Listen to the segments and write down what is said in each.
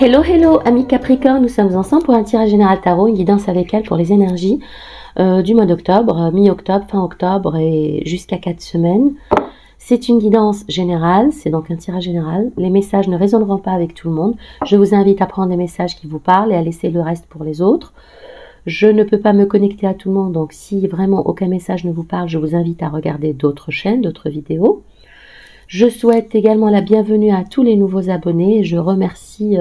Hello, hello, amis Capricorne, nous sommes ensemble pour un tirage général tarot, une guidance avec elle pour les énergies du mois d'octobre, mi-octobre, fin octobre et jusqu'à 4 semaines. C'est une guidance générale, c'est donc un tirage général. Les messages ne résonneront pas avec tout le monde. Je vous invite à prendre des messages qui vous parlent et à laisser le reste pour les autres. Je ne peux pas me connecter à tout le monde, donc si vraiment aucun message ne vous parle, je vous invite à regarder d'autres chaînes, d'autres vidéos. Je souhaite également la bienvenue à tous les nouveaux abonnés et je remercie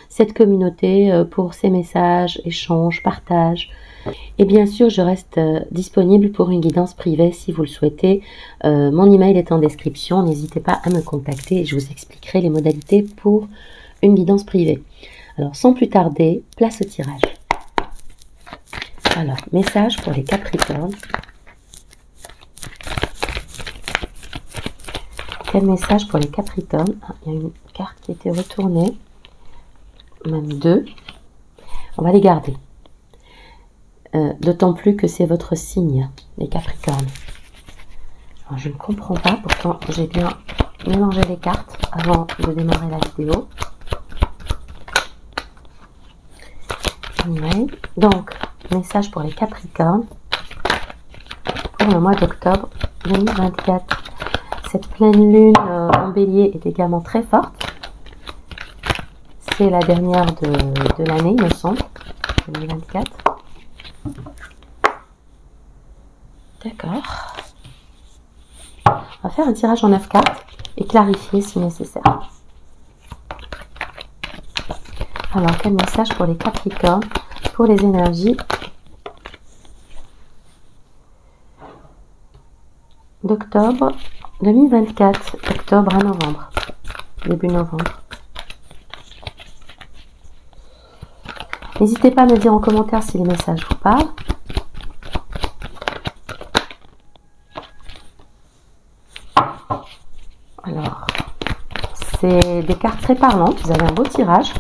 cette communauté pour ses messages, échanges, partages. Et bien sûr, je reste disponible pour une guidance privée si vous le souhaitez. Mon email est en description, n'hésitez pas à me contacter et je vous expliquerai les modalités pour une guidance privée. Alors, sans plus tarder, place au tirage. Alors, message pour les Capricornes. Quel message pour les Capricornes? Il y a une carte qui a été retournée, même deux. On va les garder. D'autant plus que c'est votre signe, les Capricornes. Alors, je ne comprends pas, pourtant j'ai bien mélangé les cartes avant de démarrer la vidéo. Ouais. Donc, message pour les Capricornes pour le mois d'octobre 2024. Cette pleine lune en bélier est également très forte. C'est la dernière de l'année, il me semble, 2024. D'accord. On va faire un tirage en 9 cartes et clarifier si nécessaire. Alors, quel message pour les Capricornes, pour les énergies d'octobre 2024, octobre à novembre, début novembre. N'hésitez pas à me dire en commentaire si les messages vous parlent. Alors, c'est des cartes très parlantes, vous avez un beau tirage.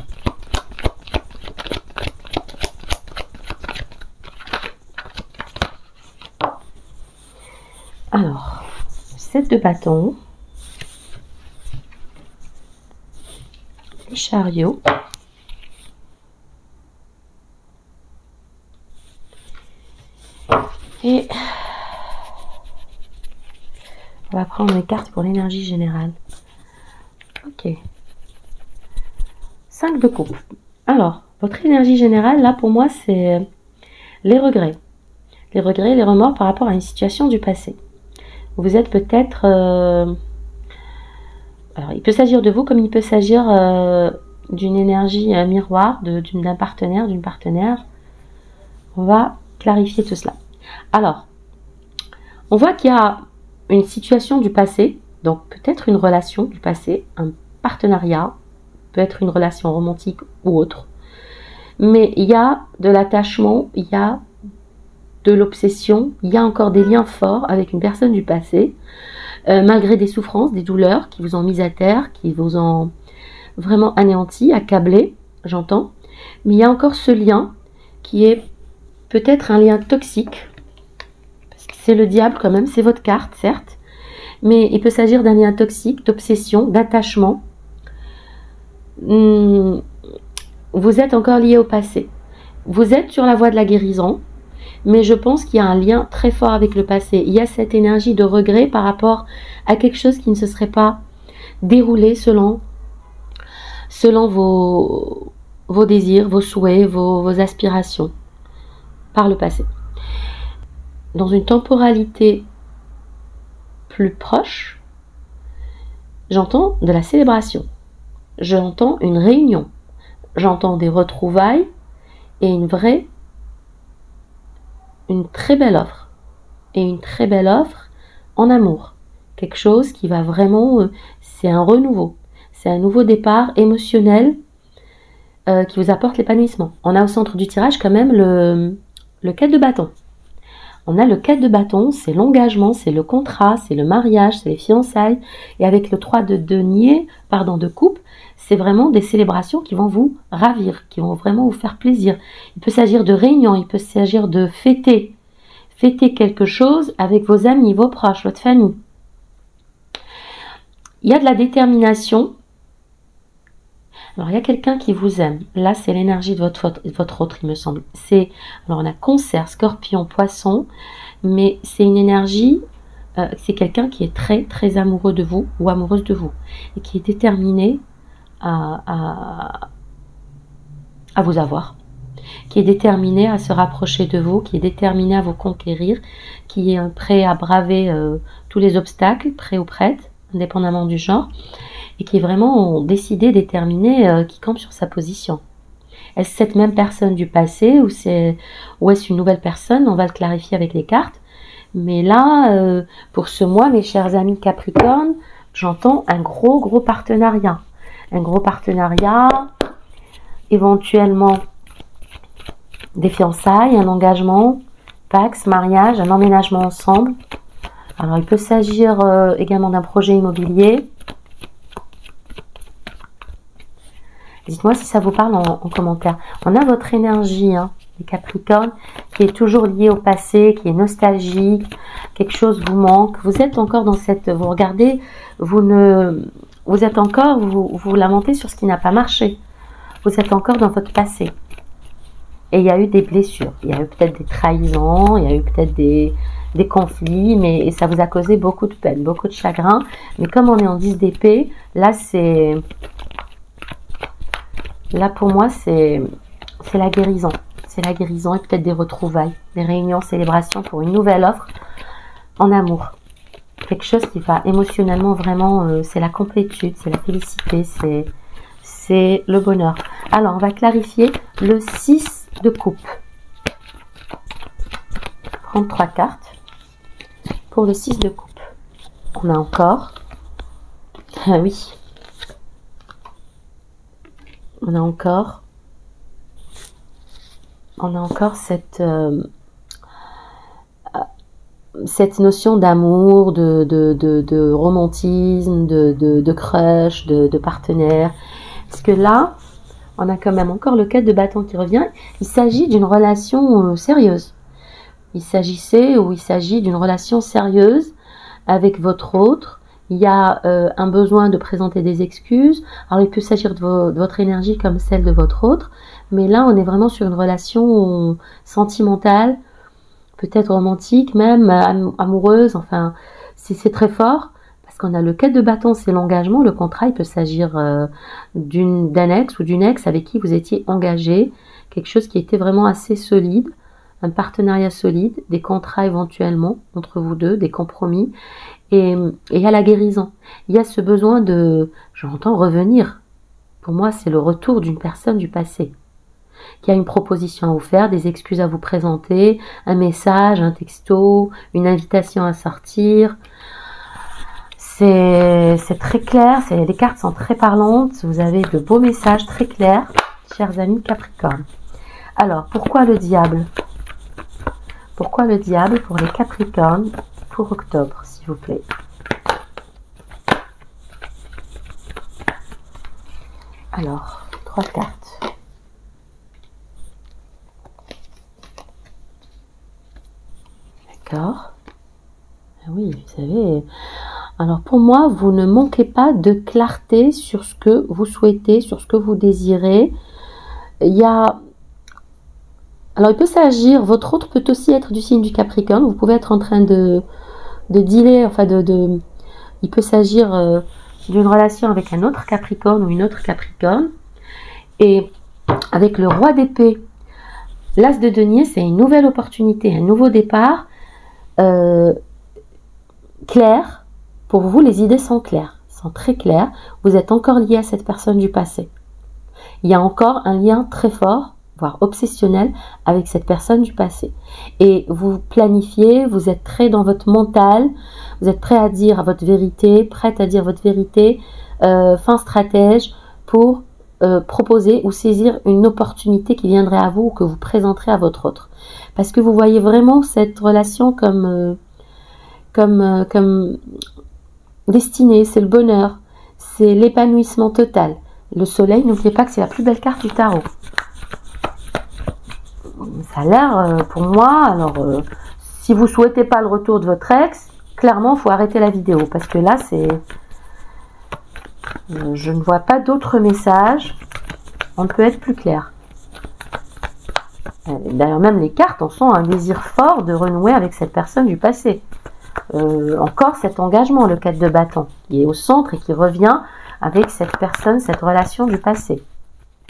Alors, 7 de bâton, les chariots, et on va prendre les cartes pour l'énergie générale. Ok. 5 de coupe. Alors, votre énergie générale, là, pour moi, c'est les regrets. Les regrets, les remords par rapport à une situation du passé. Vous êtes peut-être... alors, il peut s'agir de vous comme il peut s'agir d'une énergie miroir, d'un partenaire, d'une partenaire. On va clarifier tout cela. Alors, on voit qu'il y a une situation du passé, donc peut-être une relation du passé, un partenariat, peut être une relation romantique ou autre. Mais il y a de l'attachement, il y a de l'obsession, il y a encore des liens forts avec une personne du passé, malgré des souffrances, des douleurs qui vous ont mis à terre, qui vous ont vraiment anéanti, accablé, j'entends. Mais il y a encore ce lien qui est peut-être un lien toxique, parce que c'est le diable quand même, c'est votre carte, certes, mais il peut s'agir d'un lien toxique, d'obsession, d'attachement. Vous êtes encore lié au passé. Vous êtes sur la voie de la guérison, mais je pense qu'il y a un lien très fort avec le passé. Il y a cette énergie de regret par rapport à quelque chose qui ne se serait pas déroulé selon vos désirs, vos souhaits, vos aspirations par le passé. Dans une temporalité plus proche, j'entends de la célébration, j'entends une réunion, j'entends des retrouvailles et une très belle offre. Et une très belle offre en amour. Quelque chose qui va vraiment... c'est un renouveau. C'est un nouveau départ émotionnel qui vous apporte l'épanouissement. On a au centre du tirage quand même le 4 de bâton. On a le 4 de bâton, c'est l'engagement, c'est le contrat, c'est le mariage, c'est les fiançailles. Et avec le 3 de denier, de coupe, c'est vraiment des célébrations qui vont vous ravir, qui vont vraiment vous faire plaisir. Il peut s'agir de réunions, il peut s'agir de fêter quelque chose avec vos amis, vos proches, votre famille. Il y a de la détermination, Alors, il y a quelqu'un qui vous aime. Là, c'est l'énergie de votre autre, il me semble. Alors, on a Cancer, Scorpion, Poisson, mais c'est une énergie, c'est quelqu'un qui est très, très amoureux de vous ou amoureuse de vous et qui est déterminé à vous avoir, qui est déterminé à se rapprocher de vous, qui est déterminé à vous conquérir, qui est prêt à braver tous les obstacles, prêt ou prête, indépendamment du genre, et qui est vraiment décidé, déterminé, qui campe sur sa position. Est-ce cette même personne du passé ou est-ce une nouvelle personne? On va le clarifier avec les cartes. Mais là, pour ce mois, mes chers amis Capricorne, j'entends un gros partenariat. Un gros partenariat, éventuellement des fiançailles, un engagement, pax, mariage, un emménagement ensemble. Alors, il peut s'agir également d'un projet immobilier. Dites-moi si ça vous parle en commentaire. On a votre énergie, hein, les Capricornes, qui est toujours liée au passé, qui est nostalgique, quelque chose vous manque. Vous êtes encore dans cette... Vous regardez, vous êtes encore, vous lamentez sur ce qui n'a pas marché. Vous êtes encore dans votre passé. Et il y a eu des blessures, il y a eu peut-être des trahisons, il y a eu peut-être des conflits, mais ça vous a causé beaucoup de peine, beaucoup de chagrin. Mais comme on est en 10 d'épée, là c'est... Là pour moi c'est la guérison. C'est la guérison et peut-être des retrouvailles, des réunions, célébrations pour une nouvelle offre en amour. Quelque chose qui va émotionnellement vraiment, c'est la complétude, c'est la félicité, c'est le bonheur. Alors on va clarifier le 6 de coupe. Prendre 3 cartes pour le 6 de coupe. On a encore, ah oui, on a encore cette notion d'amour, de romantisme, de crush, de partenaire. Parce que là, on a quand même encore le 4 de bâton qui revient. Il s'agit d'une relation sérieuse. Il s'agit d'une relation sérieuse avec votre autre. Il y a un besoin de présenter des excuses. Alors, il peut s'agir de votre énergie comme celle de votre autre. Mais là, on est vraiment sur une relation sentimentale, peut-être romantique même, amoureuse. Enfin, c'est très fort. Parce qu'on a le 4 de bâton, c'est l'engagement. Le contrat, il peut s'agir d'un ex ou d'une ex avec qui vous étiez engagé. Quelque chose qui était vraiment assez solide. Un partenariat solide, des contrats éventuellement entre vous deux, des compromis. Et il y a la guérison. Il y a ce besoin de, j'entends, revenir. Pour moi, c'est le retour d'une personne du passé. Qui a une proposition à vous faire, des excuses à vous présenter, un message, un texto, une invitation à sortir. C'est très clair, les cartes sont très parlantes, vous avez de beaux messages très clairs, chers amis Capricorne. Alors, pourquoi le diable? Pourquoi le diable pour les Capricornes pour octobre, s'il vous plaît? Alors, 3 cartes. D'accord. Ah oui, vous savez... Alors pour moi, vous ne manquez pas de clarté sur ce que vous souhaitez, sur ce que vous désirez. Alors il peut s'agir, votre autre peut aussi être du signe du Capricorne. Vous pouvez être en train de dealer, enfin il peut s'agir d'une relation avec un autre Capricorne ou une autre Capricorne. Et avec le roi d'épée, l'as de denier, c'est une nouvelle opportunité, un nouveau départ clair. Pour vous, les idées sont claires, sont très claires. Vous êtes encore lié à cette personne du passé. Il y a encore un lien très fort, voire obsessionnel, avec cette personne du passé. Et vous planifiez, vous êtes très dans votre mental, vous êtes prêt à dire votre vérité, prête à dire votre vérité, fin stratège pour proposer ou saisir une opportunité qui viendrait à vous ou que vous présenterez à votre autre. Parce que vous voyez vraiment cette relation comme destinée, c'est le bonheur, c'est l'épanouissement total. Le soleil, n'oubliez pas que c'est la plus belle carte du tarot. Ça a l'air, pour moi, alors, si vous souhaitez pas le retour de votre ex, clairement, il faut arrêter la vidéo. Parce que là, je ne vois pas d'autres messages. on ne peut être plus clair. D'ailleurs, même les cartes, on sent un désir fort de renouer avec cette personne du passé. Encore cet engagement, le 4 de bâton, qui est au centre et qui revient avec cette personne, cette relation du passé.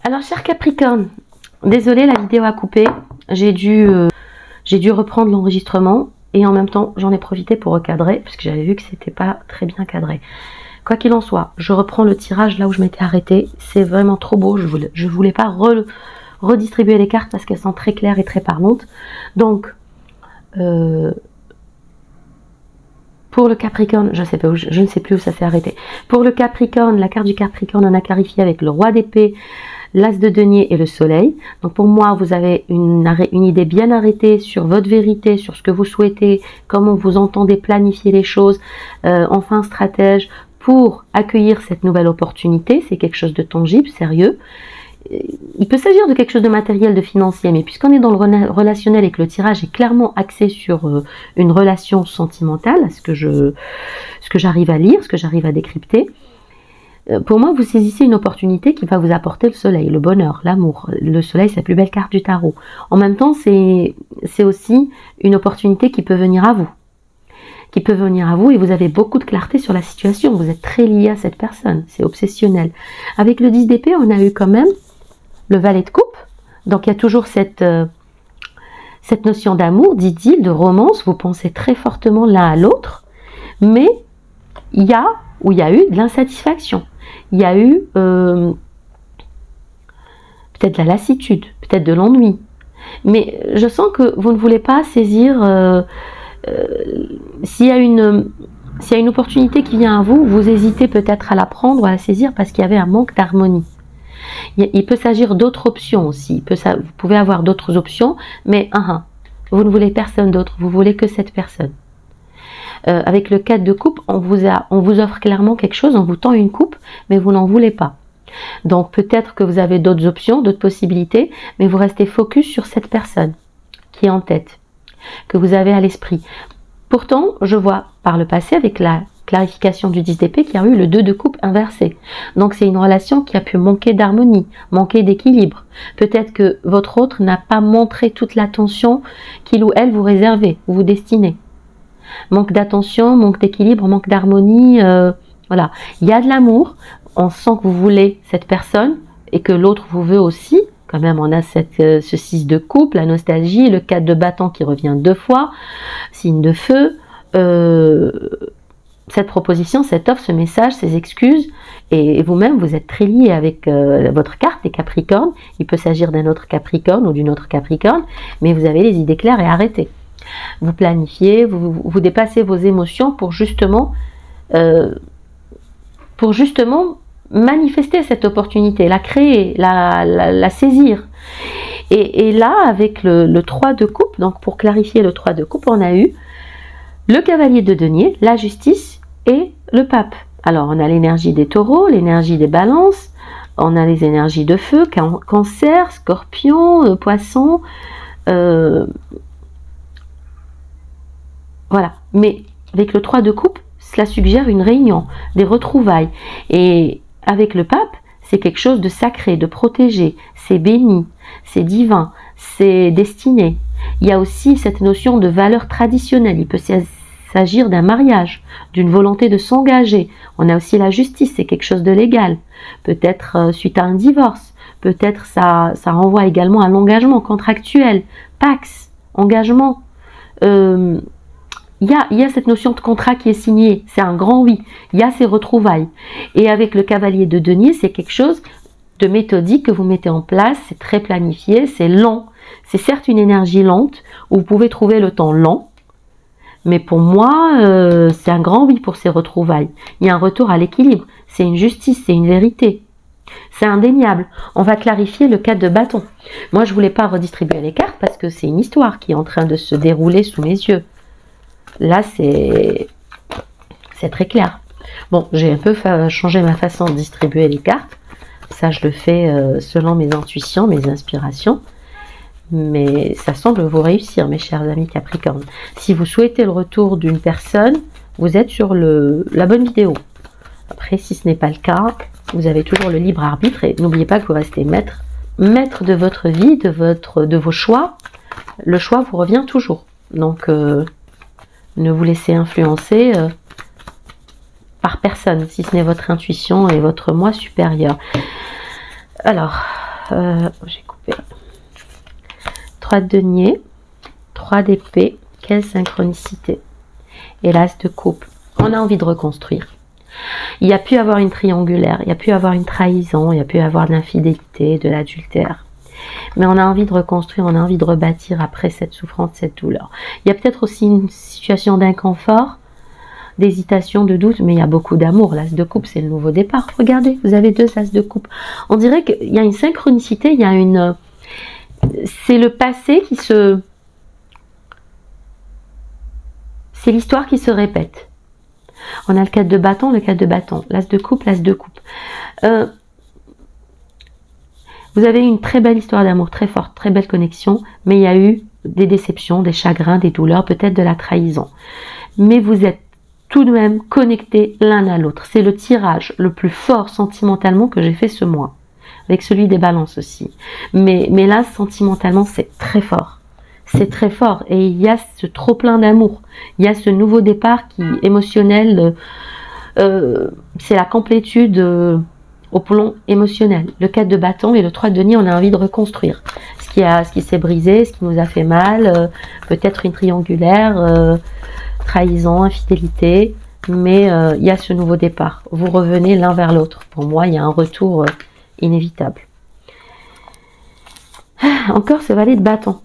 Alors, cher Capricorne, désolée, la vidéo a coupé. J'ai dû reprendre l'enregistrement et en même temps, j'en ai profité pour recadrer, puisque j'avais vu que c'était pas très bien cadré. Quoi qu'il en soit, je reprends le tirage là où je m'étais arrêtée. C'est vraiment trop beau, je voulais pas redistribuer les cartes parce qu'elles sont très claires et très parlantes. Donc, pour le Capricorne, je ne sais plus où ça s'est arrêté. Pour le Capricorne, la carte du Capricorne, on a clarifié avec le roi d'épée, l'as de denier et le soleil. Donc pour moi, vous avez une idée bien arrêtée sur votre vérité, sur ce que vous souhaitez, comment vous entendez planifier les choses, enfin stratège pour accueillir cette nouvelle opportunité. C'est quelque chose de tangible, sérieux. Il peut s'agir de quelque chose de matériel, de financier, mais puisqu'on est dans le relationnel et que le tirage est clairement axé sur une relation sentimentale, ce que j'arrive à lire, ce que j'arrive à décrypter, pour moi, vous saisissez une opportunité qui va vous apporter le soleil, le bonheur, l'amour. Le soleil, c'est la plus belle carte du tarot. En même temps, c'est aussi une opportunité qui peut venir à vous. Et vous avez beaucoup de clarté sur la situation. Vous êtes très lié à cette personne. C'est obsessionnel. Avec le 10 d'épée, on a eu quand même le valet de coupe. Donc, il y a toujours cette notion d'amour, d'idylle, de romance. Vous pensez très fortement l'un à l'autre. Mais il y a eu de l'insatisfaction. Il y a eu peut-être de la lassitude, peut-être de l'ennui. Mais je sens que vous ne voulez pas saisir... s'il y a une opportunité qui vient à vous, vous hésitez peut-être à la prendre ou à la saisir parce qu'il y avait un manque d'harmonie. Il peut s'agir d'autres options aussi. Vous pouvez avoir d'autres options, mais vous ne voulez personne d'autre. Vous voulez que cette personne. Avec le 4 de coupe, on vous offre clairement quelque chose, on vous tend une coupe, mais vous n'en voulez pas. Donc peut-être que vous avez d'autres options, d'autres possibilités, mais vous restez focus sur cette personne qui est en tête, que vous avez à l'esprit. Pourtant, je vois par le passé, avec la clarification du 10 d'épée, qu'il y a eu le 2 de coupe inversé. Donc c'est une relation qui a pu manquer d'harmonie, manquer d'équilibre. Peut-être que votre autre n'a pas montré toute l'attention qu'il ou elle vous réservait, vous destinez. Manque d'attention, manque d'équilibre, manque d'harmonie, voilà. Il y a de l'amour, on sent que vous voulez cette personne et que l'autre vous veut aussi. Quand même, on a ce 6 de coupe, la nostalgie, le 4 de bâton qui revient 2 fois, signe de feu, cette proposition, cette offre, ce message, ces excuses, et vous-même, vous êtes très lié avec votre carte des Capricornes. Il peut s'agir d'un autre Capricorne ou d'une autre Capricorne, mais vous avez les idées claires et arrêtez. Vous planifiez, vous dépassez vos émotions pour justement manifester cette opportunité, la créer, la saisir. Et là, avec le 3 de coupe, donc pour clarifier le 3 de coupe, on a eu le cavalier de denier, la justice et le pape. Alors, on a l'énergie des taureaux, l'énergie des balances, on a les énergies de feu, cancer, scorpion, poisson, voilà. Mais avec le 3 de coupe, cela suggère une réunion, des retrouvailles. Et avec le pape, c'est quelque chose de sacré, de protégé. C'est béni, c'est divin, c'est destiné. Il y a aussi cette notion de valeur traditionnelle. Il peut s'agir d'un mariage, d'une volonté de s'engager. On a aussi la justice, c'est quelque chose de légal. Peut-être suite à un divorce. Peut-être ça renvoie également à l'engagement contractuel. Pax, engagement. Il y a cette notion de contrat qui est signée, c'est un grand oui, il y a ces retrouvailles. Et avec le cavalier de denier, c'est quelque chose de méthodique que vous mettez en place, c'est très planifié, c'est lent. C'est certes une énergie lente, où vous pouvez trouver le temps lent, mais pour moi, c'est un grand oui pour ces retrouvailles. Il y a un retour à l'équilibre, c'est une justice, c'est une vérité. C'est indéniable. On va clarifier le 4 de bâton. Moi, je voulais pas redistribuer les cartes parce que c'est une histoire qui est en train de se dérouler sous mes yeux. Là, c'est très clair. Bon, j'ai un peu changé ma façon de distribuer les cartes. Ça, je le fais selon mes intuitions, mes inspirations. Mais ça semble vous réussir, mes chers amis Capricorne. Si vous souhaitez le retour d'une personne, vous êtes sur la bonne vidéo. Après, si ce n'est pas le cas, vous avez toujours le libre arbitre et n'oubliez pas que vous restez maître de votre vie, de vos choix. Le choix vous revient toujours. Donc, ne vous laissez influencer par personne, si ce n'est votre intuition et votre moi supérieur. Alors, j'ai coupé 3 de denier, 3 d'épée, quelle synchronicité. Et l'as de coupe. On a envie de reconstruire. Il y a pu avoir une triangulaire, il y a pu avoir une trahison, il y a pu avoir de l'infidélité, de l'adultère. Mais on a envie de reconstruire, on a envie de rebâtir après cette souffrance, cette douleur. Il y a peut-être aussi une situation d'inconfort, d'hésitation, de doute, mais il y a beaucoup d'amour. L'as de coupe, c'est le nouveau départ. Regardez, vous avez 2 as de coupe. On dirait qu'il y a une synchronicité, il y a une... C'est le passé qui se... C'est l'histoire qui se répète. On a le 4 de bâton, le 4 de bâton. L'as de coupe, l'as de coupe. Vous avez une très belle histoire d'amour, très forte, très belle connexion, mais il y a eu des déceptions, des chagrins, des douleurs, peut-être de la trahison. Mais vous êtes tout de même connectés l'un à l'autre. C'est le tirage le plus fort sentimentalement que j'ai fait ce mois. Avec celui des balances aussi. Mais là, sentimentalement, c'est très fort. C'est très fort. Et il y a ce trop plein d'amour. Il y a ce nouveau départ qui émotionnel. C'est la complétude au plomb émotionnel. Le 4 de bâton et le 3 de denier, on a envie de reconstruire. Ce qui s'est brisé, ce qui nous a fait mal. Peut-être une triangulaire, trahison, infidélité. Mais il y a ce nouveau départ. Vous revenez l'un vers l'autre. Pour moi, il y a un retour inévitable. Encore ce valet de bâton.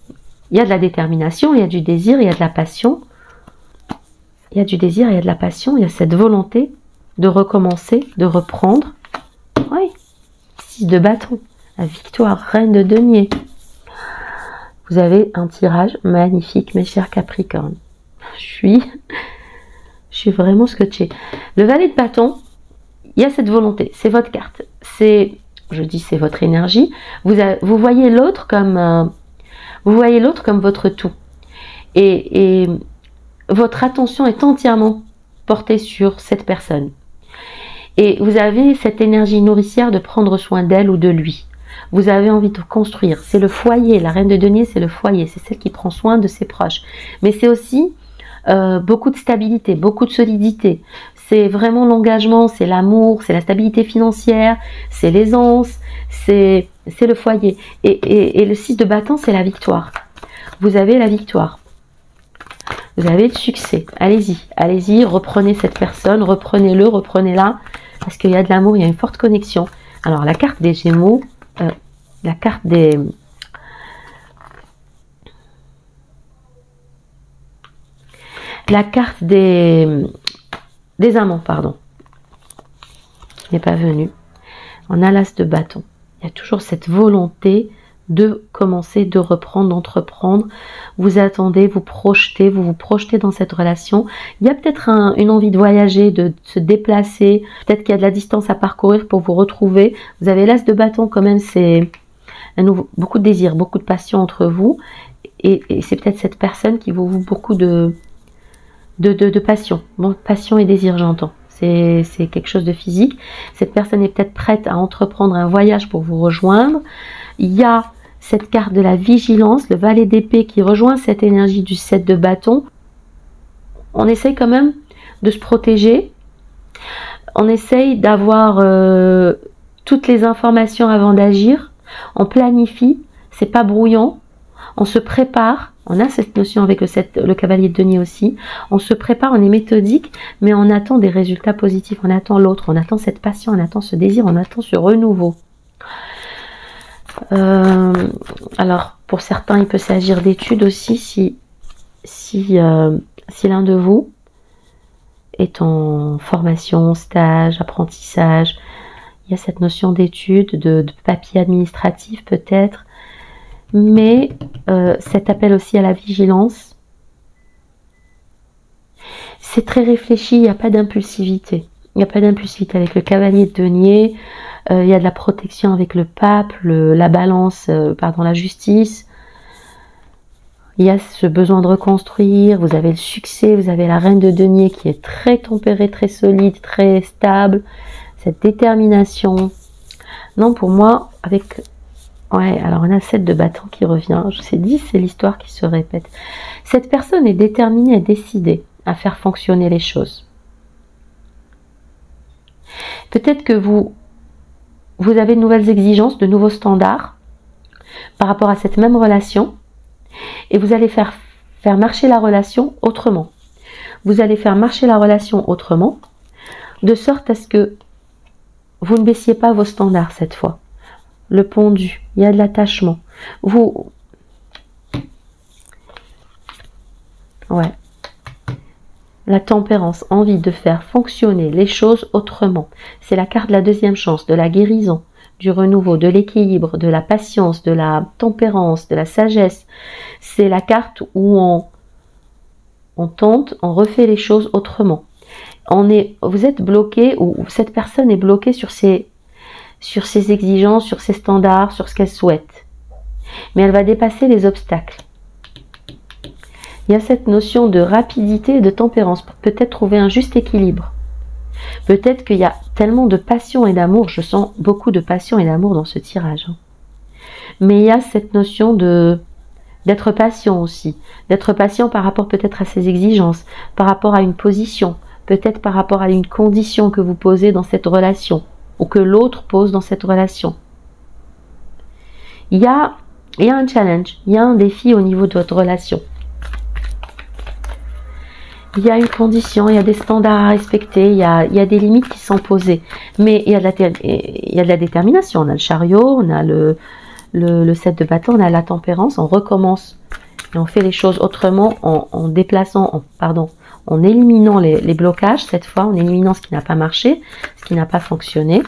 Il y a de la détermination, il y a du désir, il y a de la passion. Il y a du désir, il y a de la passion, il y a cette volonté de recommencer, de reprendre. Oui, 6 de bâton, la victoire, reine de denier. Vous avez un tirage magnifique, mes chers Capricornes. Je suis vraiment scotchée. Le valet de bâton, il y a cette volonté, c'est votre carte. C'est votre énergie. Vous voyez l'autre comme... Vous voyez l'autre comme votre tout. Et votre attention est entièrement portée sur cette personne. Et vous avez cette énergie nourricière de prendre soin d'elle ou de lui. Vous avez envie de construire. C'est le foyer. La reine de denier, c'est le foyer. C'est celle qui prend soin de ses proches. Mais c'est aussi beaucoup de stabilité, beaucoup de solidité. C'est vraiment l'engagement, c'est l'amour, c'est la stabilité financière, c'est l'aisance, c'est le foyer. Et le 6 de bâton, c'est la victoire. Vous avez la victoire. Vous avez le succès. Allez-y, allez-y, reprenez cette personne, reprenez-le, reprenez-la. Parce qu'il y a de l'amour, il y a une forte connexion. Alors, la carte des Gémeaux, la carte des... La carte des amants, pardon. Qui n'est pas venue. On a l'as de bâton. Il y a toujours cette volonté de commencer, de reprendre, d'entreprendre. Vous attendez, vous vous projetez dans cette relation. Il y a peut-être une envie de voyager, de se déplacer. Peut-être qu'il y a de la distance à parcourir pour vous retrouver. Vous avez l'as de bâton quand même, c'est beaucoup de désir, beaucoup de passion entre vous. Et c'est peut-être cette personne qui vous voue beaucoup de passion. Bon, passion et désir, j'entends. C'est quelque chose de physique. Cette personne est peut-être prête à entreprendre un voyage pour vous rejoindre. Il y a cette carte de la vigilance, le valet d'épée qui rejoint cette énergie du 7 de bâton. On essaye quand même de se protéger. On essaye d'avoir toutes les informations avant d'agir. On planifie. C'est pas brouillon. On se prépare. On a cette notion avec le cavalier de denier aussi. On se prépare, on est méthodique, mais on attend des résultats positifs. On attend l'autre, on attend cette passion, on attend ce désir, on attend ce renouveau. Alors, pour certains, il peut s'agir d'études aussi, si l'un de vous est en formation, stage, apprentissage. Il y a cette notion d'études, de papier administratif peut-être. Mais cet appel aussi à la vigilance, c'est très réfléchi, il n'y a pas d'impulsivité. Il n'y a pas d'impulsivité avec le cavalier de denier, il y a de la protection avec le pape, la balance, la justice. Il y a ce besoin de reconstruire, vous avez le succès, vous avez la reine de denier qui est très tempérée, très solide, très stable, cette détermination. Non, pour moi, avec... Ouais, alors on a 7 de bâton qui revient, je vous ai dit, c'est l'histoire qui se répète. Cette personne est déterminée et décidée à faire fonctionner les choses. Peut-être que vous avez de nouvelles exigences, de nouveaux standards par rapport à cette même relation et vous allez faire marcher la relation autrement. Vous allez faire marcher la relation autrement de sorte à ce que vous ne baissiez pas vos standards cette fois. Le pendu, il y a de l'attachement. Ouais. La tempérance, envie de faire fonctionner les choses autrement. C'est la carte de la deuxième chance, de la guérison, du renouveau, de l'équilibre, de la patience, de la tempérance, de la sagesse. C'est la carte où on tente, on refait les choses autrement. Vous êtes bloqué, ou cette personne est bloquée sur ses exigences, sur ses standards, sur ce qu'elle souhaite. Mais elle va dépasser les obstacles. Il y a cette notion de rapidité et de tempérance pour peut-être trouver un juste équilibre. Peut-être qu'il y a tellement de passion et d'amour, je sens beaucoup de passion et d'amour dans ce tirage. Mais il y a cette notion d'être patient aussi, d'être patient par rapport peut-être à ses exigences, par rapport à une position, peut-être par rapport à une condition que vous posez dans cette relation, ou que l'autre pose dans cette relation. Il y a un challenge, il y a un défi au niveau de votre relation. Il y a une condition, il y a des standards à respecter, il y a des limites qui sont posées. Mais il y a de la détermination. On a le chariot, on a le 7 de bâton, on a la tempérance, on recommence. Et on fait les choses autrement en déplaçant, en éliminant les blocages, cette fois, en éliminant ce qui n'a pas marché, ce qui n'a pas fonctionné.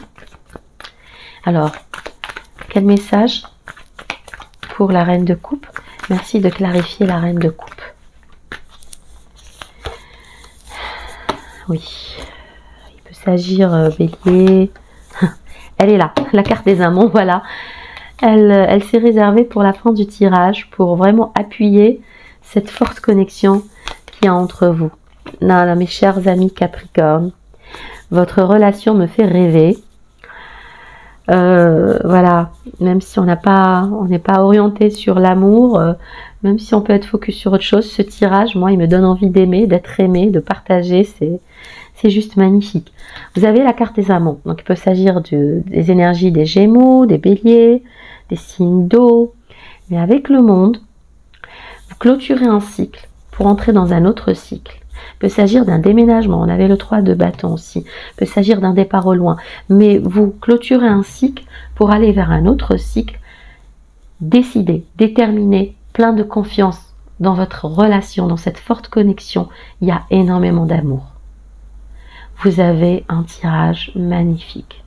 Alors, quel message pour la reine de coupe? Merci de clarifier la reine de coupe. Oui, il peut s'agir bélier. Elle est là, la carte des amants, voilà. Elle s'est réservée pour la fin du tirage, pour vraiment appuyer cette forte connexion qu'il y a entre vous. Là, mes chers amis Capricorne, votre relation me fait rêver. Voilà, même si on n'est pas orienté sur l'amour, même si on peut être focus sur autre chose, ce tirage, moi, il me donne envie d'aimer, d'être aimé, de partager, c'est juste magnifique. Vous avez la carte des amants, donc il peut s'agir des énergies des Gémeaux, des Béliers, des signes d'eau, mais avec le monde, vous clôturez un cycle pour entrer dans un autre cycle. Il peut s'agir d'un déménagement, on avait le 3 de bâton aussi, il peut s'agir d'un départ au loin, mais vous clôturez un cycle pour aller vers un autre cycle, décidé, déterminé, plein de confiance dans votre relation, dans cette forte connexion. Il y a énormément d'amour. Vous avez un tirage magnifique.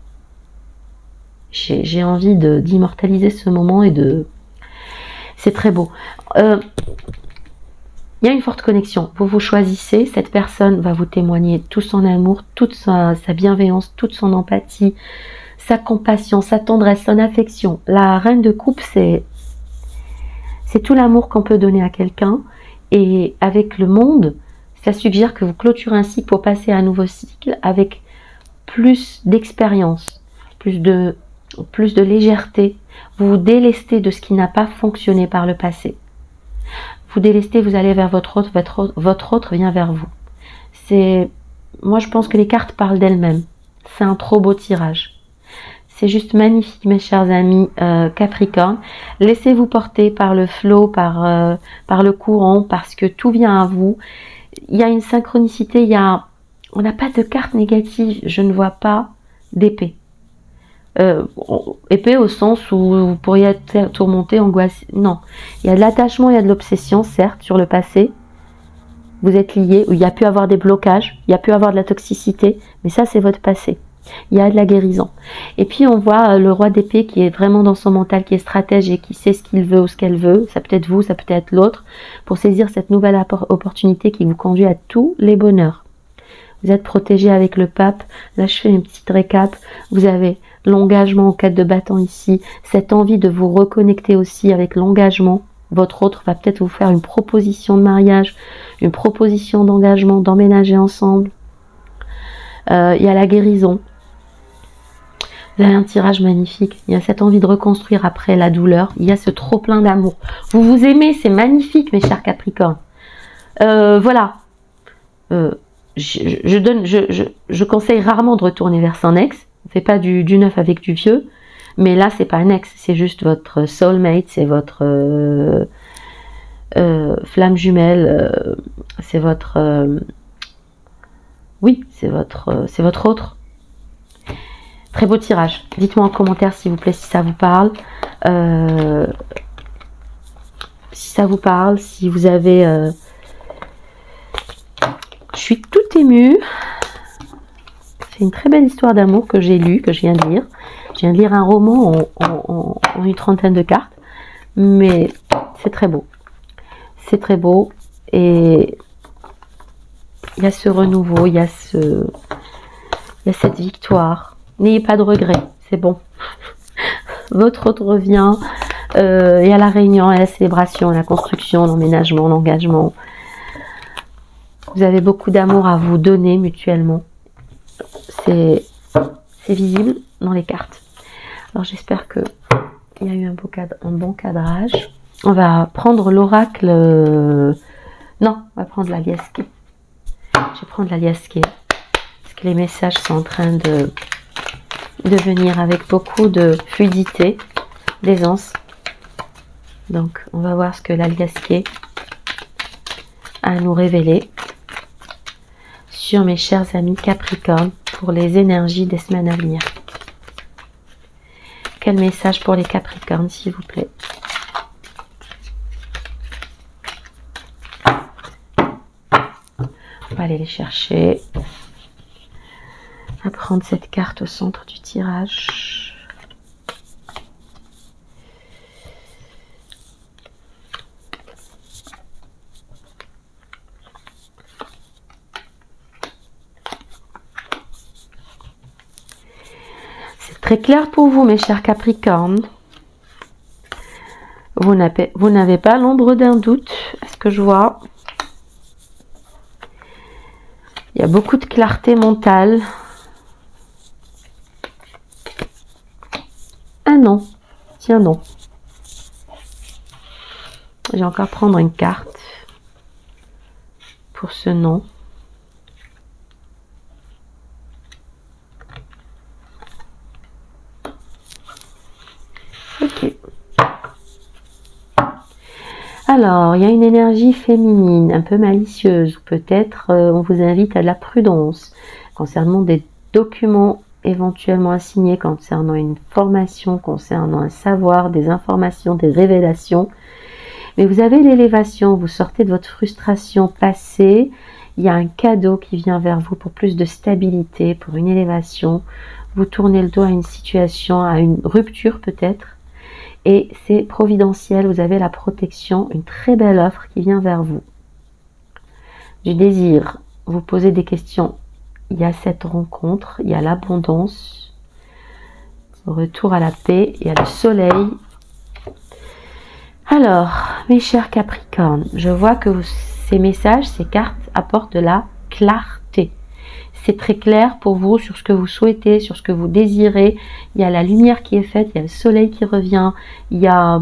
J'ai envie d'immortaliser ce moment et c'est très beau. Il y a une forte connexion. Vous choisissez, cette personne va vous témoigner tout son amour, toute sa bienveillance, toute son empathie, sa compassion, sa tendresse, son affection. La reine de coupe, c'est tout l'amour qu'on peut donner à quelqu'un. Et avec le monde, ça suggère que vous clôturez un cycle pour passer à un nouveau cycle avec plus d'expérience, plus de légèreté. Vous vous délestez de ce qui n'a pas fonctionné par le passé. Vous délestez, vous allez vers votre autre vient vers vous. Moi je pense que les cartes parlent d'elles-mêmes. C'est un trop beau tirage. C'est juste magnifique, mes chers amis Capricorne. Laissez-vous porter par le flow, par le courant, parce que tout vient à vous. Il y a une synchronicité, on n'a pas de carte négative, je ne vois pas d'épée. Épée au sens où vous pourriez être tourmenté, angoissé. Non, il y a de l'attachement, il y a de l'obsession, certes, sur le passé. Vous êtes liés, où il y a pu avoir des blocages, il y a pu avoir de la toxicité, mais ça c'est votre passé. Il y a de la guérison. Et puis on voit le roi d'épée qui est vraiment dans son mental, qui est stratège et qui sait ce qu'il veut ou ce qu'elle veut. Ça peut être vous, ça peut être l'autre, pour saisir cette nouvelle opportunité qui vous conduit à tous les bonheurs. Vous êtes protégé avec le pape. Là je fais une petite récap. Vous avez l'engagement au 4 de bâton ici, cette envie de vous reconnecter aussi avec l'engagement, votre autre va peut-être vous faire une proposition de mariage, une proposition d'engagement, d'emménager ensemble. Il y a la guérison. Vous avez un tirage magnifique. Il y a cette envie de reconstruire après la douleur. Il y a ce trop plein d'amour. Vous vous aimez, c'est magnifique, mes chers Capricornes. Voilà. Je conseille rarement de retourner vers son ex. On ne fait pas du neuf avec du vieux. Mais là, c'est pas un ex. C'est juste votre soulmate. C'est votre flamme jumelle. C'est votre... oui, c'est votre autre. Très beau tirage. Dites-moi en commentaire s'il vous plaît si ça vous parle. Si ça vous parle, si vous avez... Je suis toute émue. C'est une très belle histoire d'amour que j'ai lue, que je viens de lire. Je viens de lire un roman en une 30aine de cartes. Mais c'est très beau. C'est très beau. Et il y a ce renouveau, il y a cette victoire. N'ayez pas de regrets, c'est bon. Votre autre revient. Il y a la réunion, il y a la célébration, la construction, l'emménagement, l'engagement. Vous avez beaucoup d'amour à vous donner mutuellement. C'est visible dans les cartes. Alors j'espère qu'il y a eu un bon cadrage. On va prendre l'oracle. Non, on va prendre la liasquée. Je vais prendre la liasquée. Parce que les messages sont en train de venir avec beaucoup de fluidité, d'aisance. Donc, on va voir ce que la liasquée a à nous révéler sur mes chers amis Capricorne pour les énergies des semaines à venir. Quel message pour les Capricornes, s'il vous plaît? On va aller les chercher. On va prendre cette carte au centre du tirage. C'est très clair pour vous, mes chers Capricornes. Vous n'avez pas l'ombre d'un doute, à ce que je vois. Il y a beaucoup de clarté mentale. Ah non, tiens non. Je vais encore prendre une carte pour ce non. Ok. Alors, il y a une énergie féminine, un peu malicieuse, ou peut-être on vous invite à de la prudence concernant des documents éventuellement assignés, concernant une formation, concernant un savoir, des informations, des révélations. Mais vous avez l'élévation, vous sortez de votre frustration passée, il y a un cadeau qui vient vers vous pour plus de stabilité, pour une élévation. Vous tournez le dos à une situation, à une rupture peut-être. Et c'est providentiel, vous avez la protection, une très belle offre qui vient vers vous. Du désir, vous posez des questions. Il y a cette rencontre, il y a l'abondance, retour à la paix, il y a le soleil. Alors, mes chers Capricornes, je vois que ces messages, ces cartes apportent de la clarté. C'est très clair pour vous sur ce que vous souhaitez, sur ce que vous désirez. Il y a la lumière qui est faite, il y a le soleil qui revient, il y a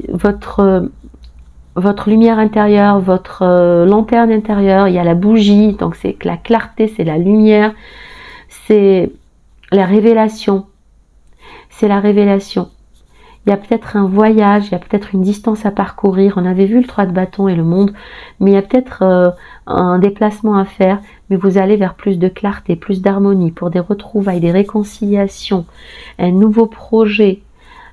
votre lumière intérieure, votre lanterne intérieure, il y a la bougie. Donc c'est que la clarté, c'est la lumière, c'est la révélation. C'est la révélation. Il y a peut-être un voyage, il y a peut-être une distance à parcourir. On avait vu le 3 de bâton et le monde, mais il y a peut-être un déplacement à faire. Mais vous allez vers plus de clarté, plus d'harmonie, pour des retrouvailles, des réconciliations, un nouveau projet.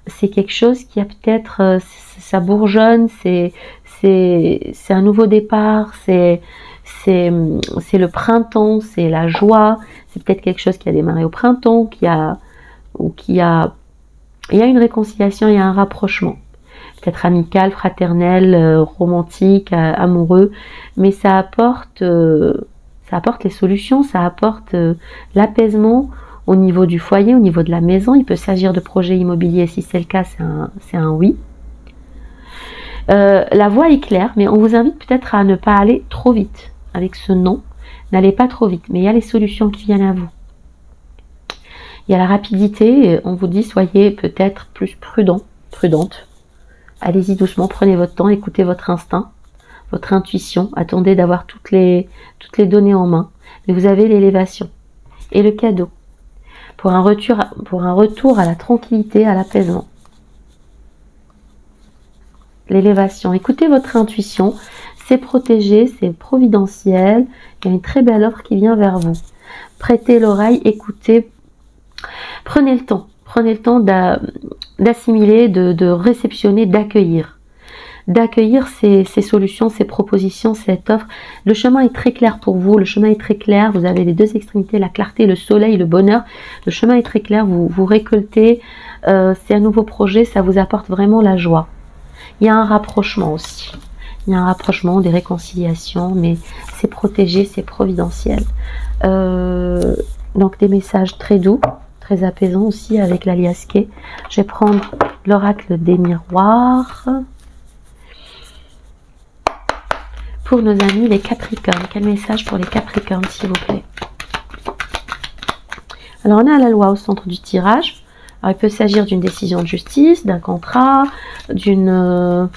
C'est quelque chose qui a peut-être, ça bourgeonne, c'est un nouveau départ, c'est le printemps, c'est la joie. C'est peut-être quelque chose qui a démarré au printemps, il y a une réconciliation, il y a un rapprochement. Peut-être amical, fraternel, romantique, amoureux. Mais ça apporte les solutions, ça apporte l'apaisement au niveau du foyer, au niveau de la maison. Il peut s'agir de projets immobiliers. Si c'est le cas, c'est un oui. La voie est claire, mais on vous invite peut-être à ne pas aller trop vite avec ce non. N'allez pas trop vite, mais il y a les solutions qui viennent à vous. Il y a la rapidité, on vous dit soyez peut-être plus prudente. Allez-y doucement, prenez votre temps, écoutez votre instinct, votre intuition, attendez d'avoir toutes les données en main. Mais vous avez l'élévation et le cadeau pour un retour à la tranquillité, à l'apaisement. L'élévation, écoutez votre intuition, c'est protégé, c'est providentiel, il y a une très belle offre qui vient vers vous. Prêtez l'oreille, écoutez, prenez le temps d'assimiler, de réceptionner, d'accueillir ces solutions, ces propositions, cette offre. Le chemin est très clair pour vous, le chemin est très clair, vous avez les deux extrémités, la clarté, le soleil, le bonheur, le chemin est très clair, vous récoltez, c'est un nouveau projet, ça vous apporte vraiment la joie. Il y a un rapprochement aussi, il y a un rapprochement, des réconciliations, mais c'est protégé, c'est providentiel. Donc des messages très doux, très apaisants aussi avec l'aliasqué. Je vais prendre l'oracle des miroirs. Pour nos amis les Capricornes, quel message pour les Capricornes s'il vous plaît? Alors on a la loi au centre du tirage. Alors, il peut s'agir d'une décision de justice, d'un contrat, d'un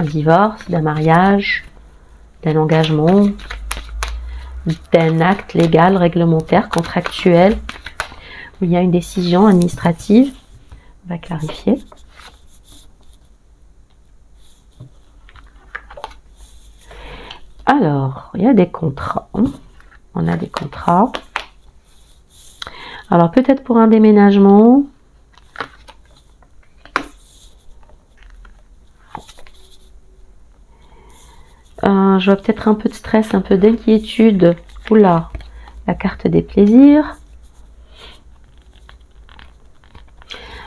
divorce, d'un mariage, d'un engagement, d'un acte légal, réglementaire, contractuel, où il y a une décision administrative. On va clarifier. Alors, il y a des contrats. On a des contrats. Alors, peut-être pour un déménagement. Je vois peut-être un peu de stress, un peu d'inquiétude. Oula, la carte des plaisirs.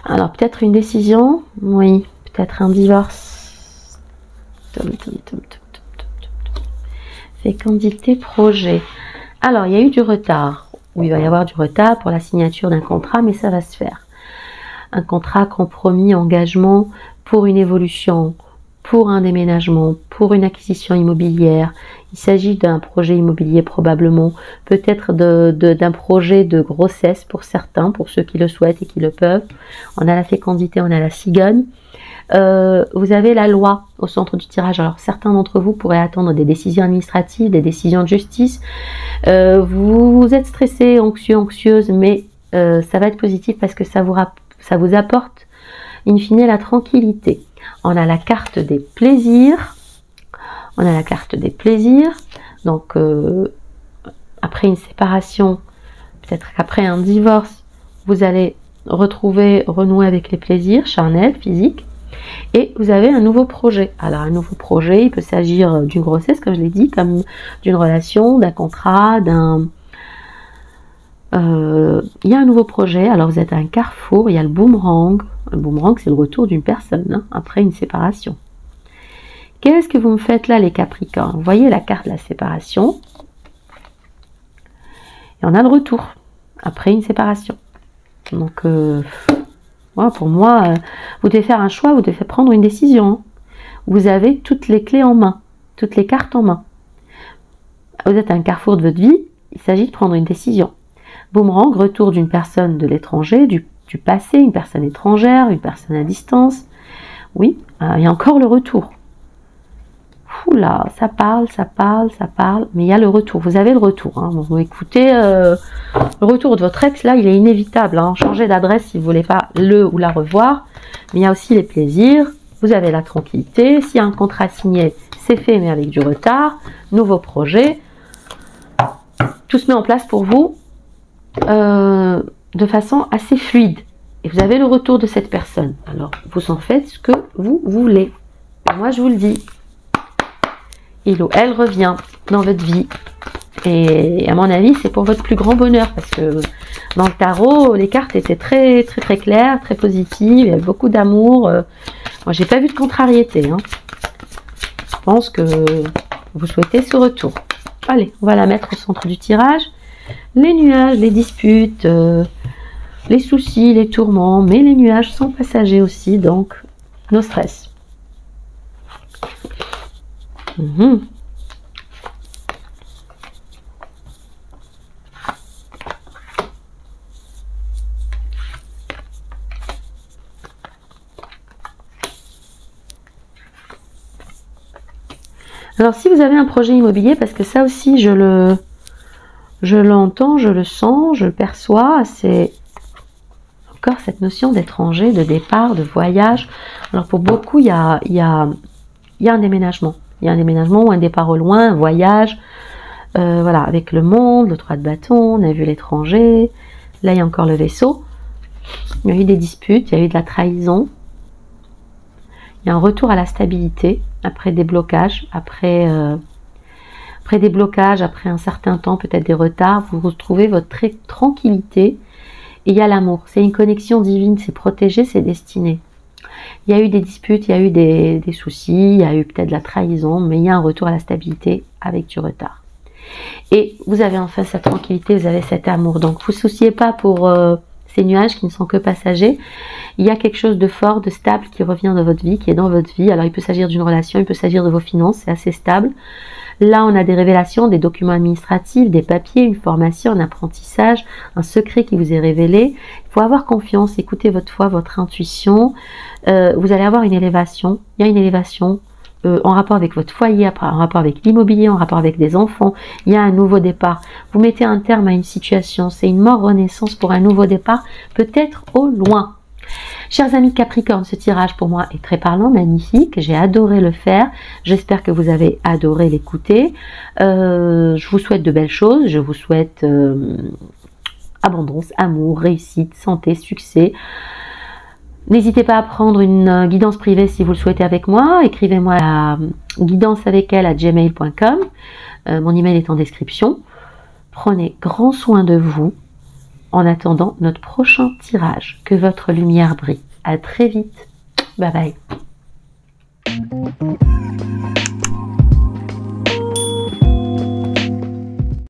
Alors, peut-être une décision. Oui, peut-être un divorce. Fécondité, projet. Alors, il y a eu du retard. Ou il va y avoir du retard pour la signature d'un contrat, mais ça va se faire. Un contrat, compromis, engagement pour une évolution, pour un déménagement, pour une acquisition immobilière. Il s'agit d'un projet immobilier probablement, peut-être d'un projet de grossesse pour certains, pour ceux qui le souhaitent et qui le peuvent. On a la fécondité, on a la cigogne. Vous avez la loi au centre du tirage. Alors certains d'entre vous pourraient attendre des décisions administratives, des décisions de justice. Vous êtes stressé, anxieux, anxieuse, mais ça va être positif parce que ça vous apporte in fine la tranquillité. On a la carte des plaisirs. On a la carte des plaisirs. Donc après une séparation, peut-être qu'après un divorce, vous allez renouer avec les plaisirs charnels, physiques. Et vous avez un nouveau projet. Alors un nouveau projet, il peut s'agir d'une grossesse, comme je l'ai dit, comme d'une relation, d'un contrat, il y a un nouveau projet. Alors vous êtes à un carrefour, il y a le boomerang. Le boomerang, c'est le retour d'une personne après une séparation. Qu'est-ce que vous me faites là, les Capricornes? Vous voyez la carte de la séparation. Et on a le retour après une séparation. Donc pour moi, vous devez faire un choix, vous devez prendre une décision. Vous avez toutes les clés en main, toutes les cartes en main. Vous êtes à un carrefour de votre vie, il s'agit de prendre une décision. Boomerang, retour d'une personne de l'étranger, du passé, une personne étrangère, une personne à distance. Oui, il y a encore le retour. Oula, ça parle, mais il y a le retour. Vous avez le retour. Vous écoutez, le retour de votre ex, là, il est inévitable. Changez d'adresse si vous ne voulez pas le ou la revoir. Mais il y a aussi les plaisirs. Vous avez la tranquillité. S'il y a un contrat signé, c'est fait, mais avec du retard. Nouveau projet. Tout se met en place pour vous de façon assez fluide. Et vous avez le retour de cette personne. Alors, vous en faites ce que vous voulez. Et moi, je vous le dis. Il ou elle revient dans votre vie. Et à mon avis, c'est pour votre plus grand bonheur. Parce que dans le tarot, les cartes étaient très claires, très positives. Il y avait beaucoup d'amour. Moi, j'ai pas vu de contrariété. Je pense que vous souhaitez ce retour. Allez, on va la mettre au centre du tirage. Les nuages, les disputes, les soucis, les tourments. Mais les nuages sont passagers aussi, donc nos stress. Mhm. Alors si vous avez un projet immobilier, parce que ça aussi je l'entends, je le sens, je le perçois, c'est encore cette notion d'étranger, de départ, de voyage. Alors pour beaucoup, il y a un déménagement. Il y a un déménagement ou un départ au loin, un voyage. Voilà, avec le monde, le 3 de bâton, on a vu l'étranger. Là, il y a encore le vaisseau. Il y a eu des disputes, il y a eu de la trahison. Il y a un retour à la stabilité après des blocages, après des blocages, après un certain temps, peut-être des retards. Vous retrouvez votre tranquillité. Et il y a l'amour. C'est une connexion divine, c'est protégé, c'est destiné. Il y a eu des disputes, il y a eu des soucis, il y a eu peut-être de la trahison, mais il y a un retour à la stabilité avec du retard. Et vous avez enfin cette tranquillité, vous avez cet amour. Donc, vous ne vous souciez pas pour ces nuages qui ne sont que passagers. Il y a quelque chose de fort, de stable qui revient dans votre vie, qui est dans votre vie. Alors, il peut s'agir d'une relation, il peut s'agir de vos finances, c'est assez stable. Là, on a des révélations, des documents administratifs, des papiers, une formation, un apprentissage, un secret qui vous est révélé. Il faut avoir confiance, écoutez votre foi, votre intuition. Vous allez avoir une élévation. Il y a une élévation en rapport avec votre foyer, en rapport avec l'immobilier, en rapport avec des enfants. Il y a un nouveau départ. Vous mettez un terme à une situation. C'est une mort-renaissance pour un nouveau départ, peut-être au loin. Chers amis Capricorne, ce tirage pour moi est très parlant, magnifique. J'ai adoré le faire. J'espère que vous avez adoré l'écouter. Je vous souhaite de belles choses. Je vous souhaite abondance, amour, réussite, santé, succès. N'hésitez pas à prendre une guidance privée si vous le souhaitez avec moi. Écrivez-moi à guidanceavecelle@gmail.com. Mon email est en description. Prenez grand soin de vous. En attendant notre prochain tirage, que votre lumière brille. À très vite. Bye bye.